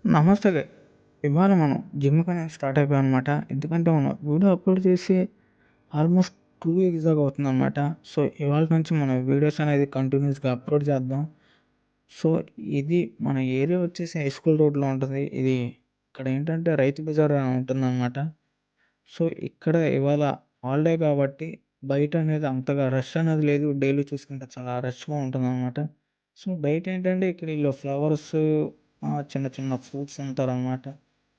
నమస్తే! ఇవాళ మనం జిమ్‌కనేది స్టార్ట్ అయిపోయామనమాట. ఎందుకంటే మనం వీడియో అప్‌లోడ్ చేసి ఆల్మోస్ట్ 2 వీక్స్ దాకా అవుతుందనమాట. సో, ఇవాళ నుంచి మనం వీడియోస్ అనేది కంటిన్యూయస్‌గా అప్‌లోడ్ చేద్దాం. సో, ఇది మన ఏరియా వచ్చేసి హై స్కూల్ రోడ్‌లో ఉంటది. ఇది ఇక్కడేంటంటే రైతు బజార్ అని ఉంటుందనమాట. సో, ఇక్కడ ఇవాళ హాలిడే కాబట్టి బయటనేది అంతగా రష్ అనేది లేదు. డైలీ చూసుకుంటే చాలా రష్‌గా ఉంటుందనమాట. సో, బయటేంటంటే ఇక్కడ ఈళ్ళు ఫ్లవర్స్ చిన్న చిన్న ఫ్రూట్స్ అమ్ముతారనమాట.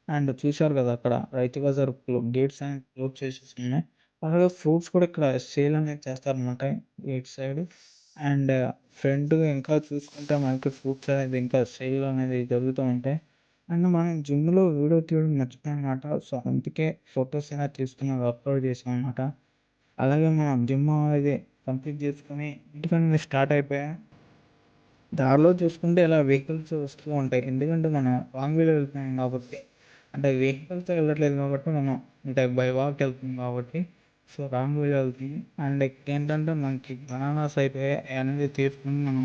అండ్ చూశారు గదా! అక్కడ రైతు బజార్ గేట్స్ అనేవి క్లోజ్ చేసేసున్నాయి. అలాగే ఫ్రూట్స్ కూడా ఇక్కడ సేల్ అనేది చేస్తారనమాట ఇటు సైడ్. అండ్ ఫ్రంట్ ఇంకా చూసుకుంటే మనకి ఫ్రూట్స్ అనేది ఇంకా సేల్ అనేది జరుగుతూ ఉంటాయి. అండ్ మనం జిమ్‌లో వీడియో తీయడం మర్చిపోయానమాట. సో, అందుకే ఫోటోస్ అనేది తీసుకుని అప్‌లోడ్ చేశామనమాట. అలాగే మనం జిమ్ అనేది కంప్లీట్ చేసుకొని ఇంటికనేది స్టార్ట్ అయిపోయా. దారిలో చూసుకుంటే ఇలా వెహికల్స్ వస్తూ ఉంటాయి. ఎందుకంటే మనం రాంగ్ వేలో వెళ్తున్నాం కాబట్టి. అంటే వెహికల్స్‌తో వెళ్ళట్లేదు కాబట్టి మనం అంటే బై వాక్ వెళ్తున్నాం కాబట్టి. సో, రాంగ్ వేలో వెళ్తుంది. అండ్ ఏంటంటే మనకి బనానాస్ అయిపోయాయి. అయన్నీ తీసుకొని మనం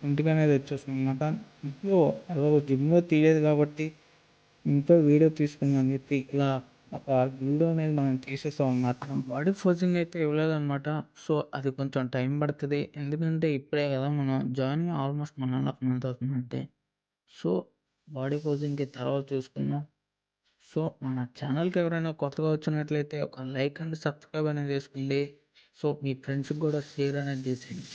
ఇంటికనేది వచ్చేసామనమాట. ఇంట్లో ఎలాగో జిమ్‌లో తీయలేదు కాబట్టి ఇంట్లో వీడియో తీసుకుందాం అని చెప్పి ఇలా ఒక వీడియో అనేది మనం తీసేసామనమాట. బాడీ పోజింగ్ అయితే ఇవ్వలేదనమాట. సో, అది కొంచెం టైం పడతది. ఎందుకంటే ఇప్పుడే కదా మనం జాయిన్ అయ్యి ఆల్మోస్ట్ 1 ½ మంత్ అవుతుంది అంతే. సో, బాడీ పోజింగ్‌కి తర్వాత చూసుకుందాం. సో, మన ఛానల్‌కి ఎవరైనా కొత్తగా వచ్చినట్లయితే ఒక లైక్ అండ్ సబ్స్క్రైబ్ అనేది చేసుకోండి. సో, మీ ఫ్రెండ్స్‌కి కూడా షేర్ అనేది చేసేయండి.